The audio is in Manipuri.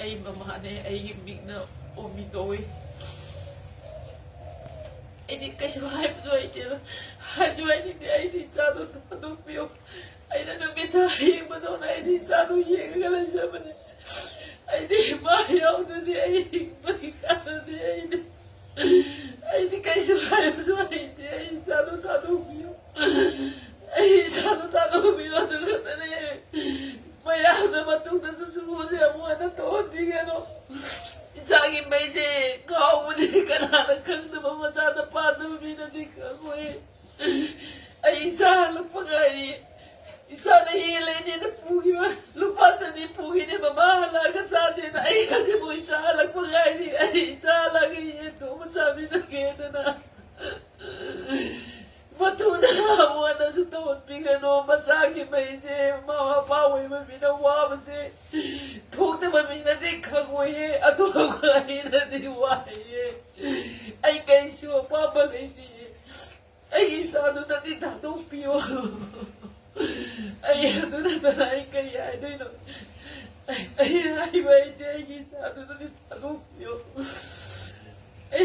ay mamane ay himbing na umigoy. Ay di kayo hajway kilo. Hajway di ay di sado tanupyo. Ay nanumitahi mo doon ay di sado yengalan siya man. Ay di mayaw na di ay himbing ka na di ay di. Ay di kayo hajway di ay sado tanupyo. Ay sado tanupyo doon na di. Mayaw na matong nasusubo siya mo na toon di gano. Isang may si kau mo di ka nakakang na mamasada pa na minadi ka ko eh. Ay isa lang pa nga eh. Isa na hilay niya na pugi mo. Lupasan ni pugi niya mamahala ka sa atin. Ay kasi mo isa lang pa nga eh. Ay isa lang eh. Ito masabi na kaya na. Matuna mo na sutawad bigano masagi may si mga paway mabinawa mo si tuwag na maminadi kagwaye at huwag ay nadiwaye ay kay siya pabalay niya ay isano na di tatupyo ay ano na tanay kaya ay may di ay isano na di tatupyo ay